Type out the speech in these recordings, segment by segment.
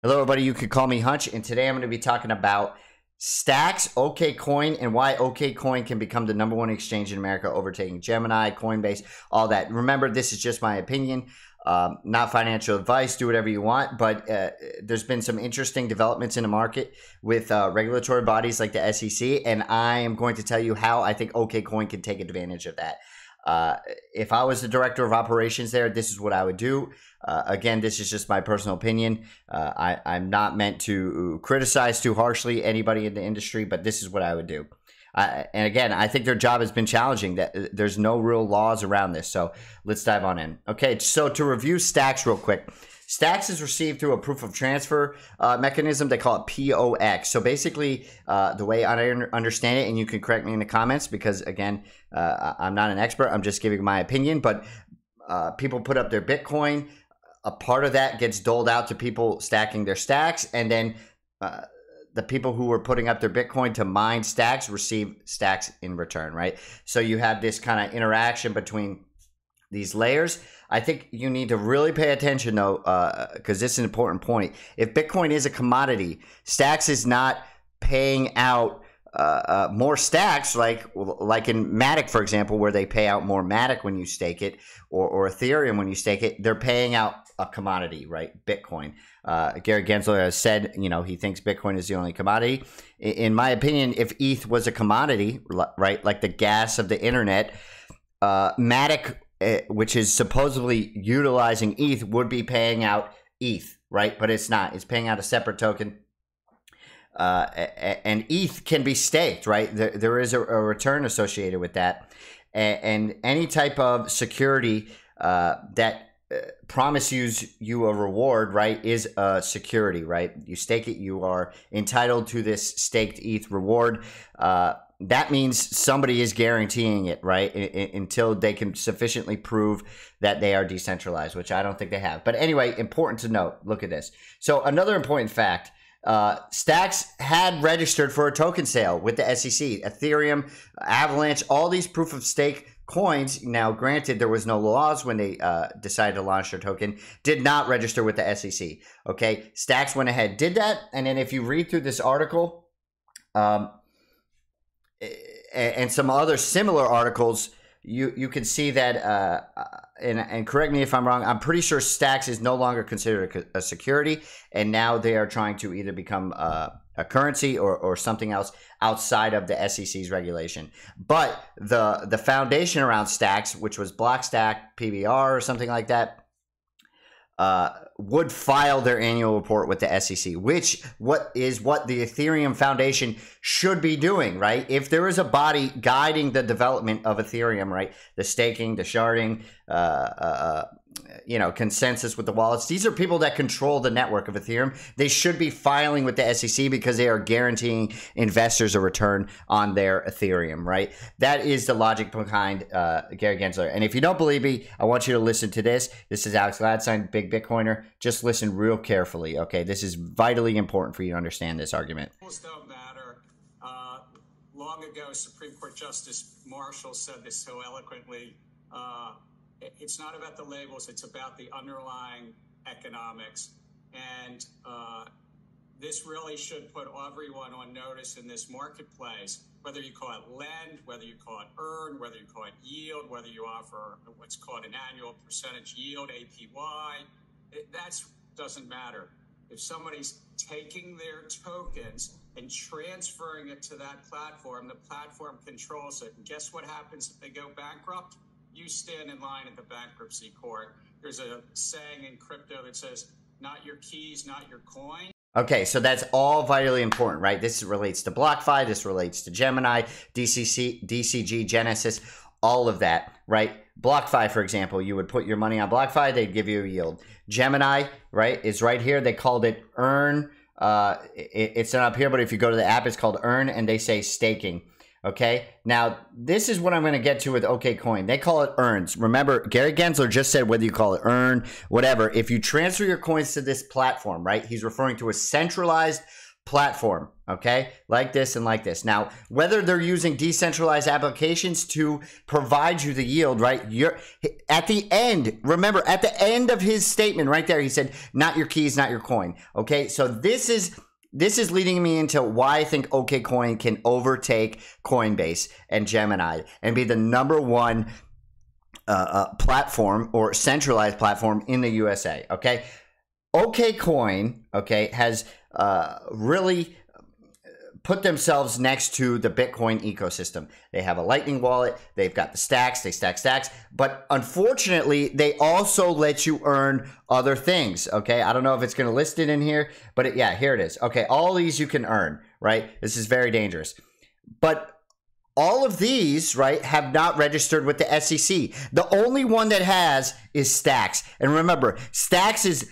Hello, everybody. You could call me Hunch, and today I'm going to be talking about Stacks, Okcoin, and why Okcoin can become the #1 exchange in America, overtaking Gemini, Coinbase, all that. Remember, this is just my opinion, not financial advice. Do whatever you want, but there's been some interesting developments in the market with regulatory bodies like the SEC, and I am going to tell you how I think Okcoin can take advantage of that. If I was the director of operations there, this is what I would do. Again, this is just my personal opinion. I'm not meant to criticize too harshly anybody in the industry, but this is what I would do. And again, I think their job has been challenging. That there's no real laws around this. So let's dive on in. Okay, so to review Stacks real quick. Stacks is received through a proof of transfer mechanism. They call it POX. So basically, the way I understand it, and you can correct me in the comments because, again, I'm not an expert. I'm just giving my opinion. But people put up their Bitcoin. A part of that gets doled out to people stacking their stacks. And then the people who were putting up their Bitcoin to mine stacks receive stacks in return, right? So you have this kind of interaction between these layers. I think you need to really pay attention though, because this is an important point. If Bitcoin is a commodity, Stacks is not paying out more stacks like in Matic, for example, where they pay out more Matic when you stake it, or Ethereum when you stake it. They're paying out a commodity, right? Bitcoin. Gary Gensler has said, he thinks Bitcoin is the only commodity. In my opinion, if ETH was a commodity, right, like the gas of the internet, Matic, which is supposedly utilizing ETH, would be paying out ETH, right? But it's not. It's paying out a separate token. And ETH can be staked, right? There is a return associated with that. And any type of security that promises you a reward, right, is a security, right? You stake it, you are entitled to this staked ETH reward. That means somebody is guaranteeing it, right, until they can sufficiently prove that they are decentralized, which I don't think they have. But anyway, important to note, look at this. So another important fact, Stacks had registered for a token sale with the SEC, Ethereum, Avalanche, all these proof of stake coins. Now, granted, there was no laws when they decided to launch their token, did not register with the SEC. Okay, Stacks went ahead, did that. And then if you read through this article, and some other similar articles, you can see that, and correct me if I'm wrong, I'm pretty sure Stacks is no longer considered a security, and now they are trying to either become a currency or something else outside of the SEC's regulation. But the foundation around Stacks, which was Blockstack, PBR, or something like that, would file their annual report with the SEC, which what the Ethereum Foundation should be doing, right? If there is a body guiding the development of Ethereum, right, the staking, the sharding, consensus with the wallets, these are people that control the network of Ethereum. They should be filing with the SEC because they are guaranteeing investors a return on their Ethereum, right? That is the logic behind Gary Gensler. And if you don't believe me, I want you to listen to this. This is Alex Gladstein, Big Bitcoiner. Just listen real carefully, okay? This is vitally important for you to understand this argument. Rules don't matter. Long ago, Supreme Court Justice Marshall said this so eloquently. It's not about the labels, it's about the underlying economics. And this really should put everyone on notice in this marketplace, whether you call it lend, whether you call it earn, whether you call it yield, whether you offer what's called an annual percentage yield, APY, that doesn't matter. If somebody's taking their tokens and transferring it to that platform, the platform controls it. And guess what happens if they go bankrupt? You stand in line at the bankruptcy court. There's a saying in crypto that says, not your keys, not your coin. Okay, so that's all vitally important, right? This relates to BlockFi, this relates to Gemini, DCG, Genesis, all of that, right? BlockFi, for example, you would put your money on BlockFi, they'd give you a yield. Gemini, right, is right here. They called it earn. It's not up here, but if you go to the app, it's called earn, and they say staking. Okay, now this is what I'm going to get to with Okcoin. They call it earns. Remember, Gary Gensler just said whether you call it earn, whatever. If you transfer your coins to this platform, right, he's referring to a centralized platform, okay? Like this and like this. Now, whether they're using decentralized applications to provide you the yield, right? You're at the end, remember, at the end of his statement right there, he said, not your keys, not your coin, okay? So this is leading me into why I think Okcoin can overtake Coinbase and Gemini and be the #1 platform or centralized platform in the USA, okay? Okcoin, okay, has really put themselves next to the Bitcoin ecosystem. They have a Lightning wallet. They've got the stacks. They stack stacks. But unfortunately, they also let you earn other things, okay? I don't know if it's going to list it in here, but yeah, here it is. Okay, all these you can earn, right? This is very dangerous. But all of these, right, have not registered with the SEC. The only one that has is Stacks. And remember, Stacks is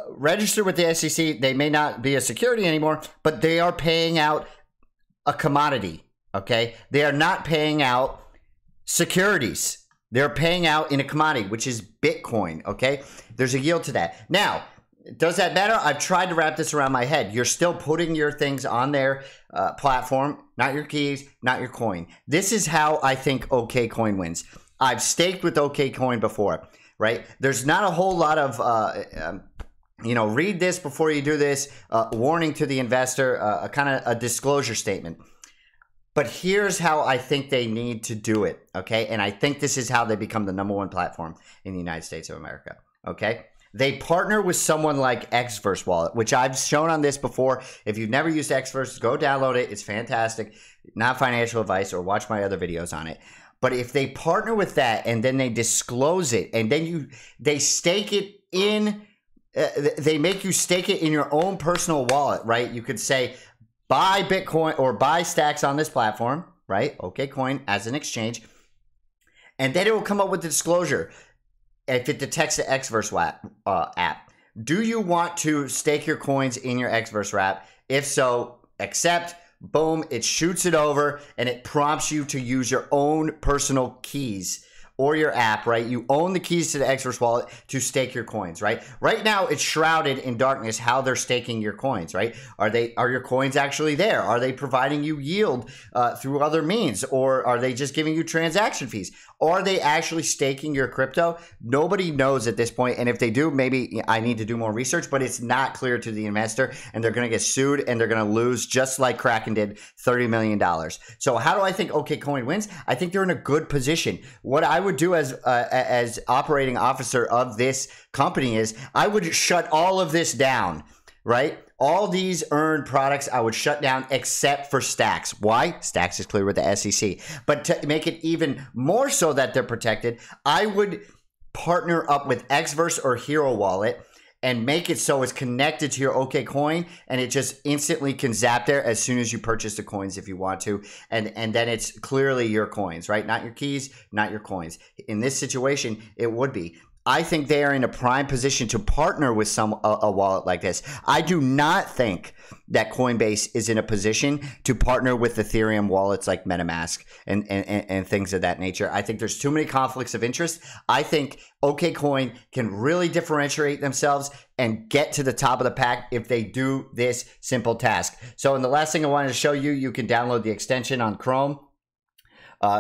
registered with the SEC. They may not be a security anymore, but they are paying out a commodity, okay? They are not paying out securities. They're paying out in a commodity, which is Bitcoin, okay? There's a yield to that. Now, does that matter? I've tried to wrap this around my head. You're still putting your things on their platform, not your keys, not your coin. This is how I think Okcoin wins. I've staked with Okcoin before, right? There's not a whole lot of, read this before you do this, warning to the investor, a kind of a disclosure statement. But here's how I think they need to do it, okay? And I think this is how they become the #1 platform in the United States of America, okay? They partner with someone like Xverse wallet, which I've shown on this before. If you've never used Xverse, go download it. It's fantastic. Not financial advice, or watch my other videos on it. But if they partner with that and then they disclose it and then they stake it in, they make you stake it in your own personal wallet, right? You could say, buy Bitcoin or buy stacks on this platform, right? Okcoin as an exchange. And then it will come up with the disclosure if it detects the Xverse app. Do you want to stake your coins in your Xverse app? If so, accept. Boom, it shoots it over and it prompts you to use your own personal keys or your app, right? You own the keys to the Xverse wallet to stake your coins, right? Right now, it's shrouded in darkness how they're staking your coins, right? Are your coins actually there? Are they providing you yield through other means? Or are they just giving you transaction fees? Or are they actually staking your crypto? Nobody knows at this point. And if they do, maybe I need to do more research, but it's not clear to the investor and they're going to get sued and they're going to lose just like Kraken did $30 million. So how do I think Okcoin wins? I think they're in a good position. What I would do as operating officer of this company is I would shut all of this down, right? All these earned products I would shut down except for Stacks. Why? Stacks is clear with the SEC. But to make it even more so that they're protected, I would partner up with Xverse or Hero Wallet and make it so it's connected to your Okcoin and it just instantly can zap there as soon as you purchase the coins if you want to. And then it's clearly your coins, right? Not your keys, not your coins. In this situation, it would be. I think they are in a prime position to partner with a wallet like this. I do not think that Coinbase is in a position to partner with Ethereum wallets like MetaMask and things of that nature. I think there's too many conflicts of interest. I think Okcoin can really differentiate themselves and get to the top of the pack if they do this simple task. So, and the last thing I wanted to show you, you can download the extension on Chrome.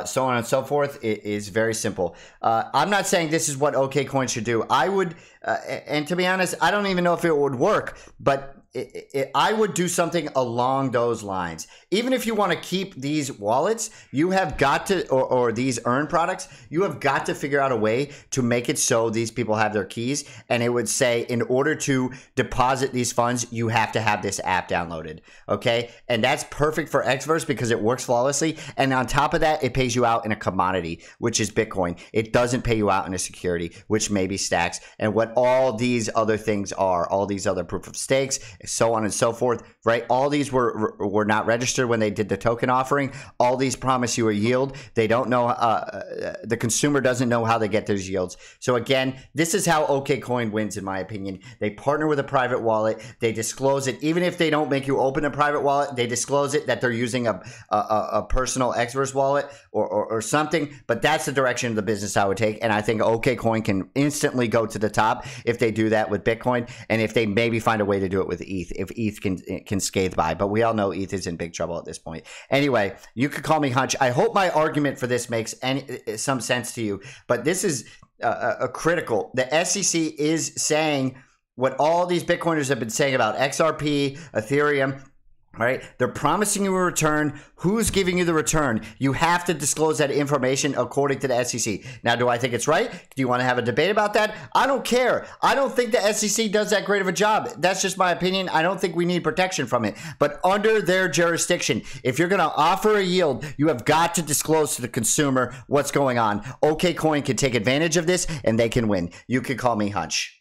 So on and so forth. It is very simple. I'm not saying this is what Okcoin should do. I would, and to be honest, I don't even know if it would work, but I would do something along those lines. Even if you want to keep these wallets, you have got to, or these earn products, you have got to figure out a way to make it so these people have their keys. And it would say, in order to deposit these funds, you have to have this app downloaded. Okay. And that's perfect for Xverse because it works flawlessly. And on top of that, it pays you out in a commodity, which is Bitcoin. It doesn't pay you out in a security, which may be Stacks. And what all these other things are, all these other proof of stakes, so on and so forth, right? All these were not registered when they did the token offering. All these promise you a yield. They don't know, the consumer doesn't know how they get those yields. So again, this is how Okcoin wins, in my opinion. They partner with a private wallet. They disclose it. Even if they don't make you open a private wallet, they disclose it that they're using a personal Xverse wallet or something. But that's the direction of the business I would take. And I think Okcoin can instantly go to the top job if they do that with Bitcoin, and if they maybe find a way to do it with ETH, if ETH can scathe by. But we all know ETH is in big trouble at this point. Anyway, you could call me Hunch. I hope my argument for this makes some sense to you, but this is a critical. The SEC is saying what all these Bitcoiners have been saying about XRP, Ethereum. All right, they're promising you a return. Who's giving you the return? You have to disclose that information according to the SEC. Now, do I think it's right? Do you want to have a debate about that? I don't care. I don't think the SEC does that great of a job. That's just my opinion. I don't think we need protection from it. But under their jurisdiction, if you're going to offer a yield, you have got to disclose to the consumer what's going on. Okcoin can take advantage of this, and they can win. You can call me Hunch.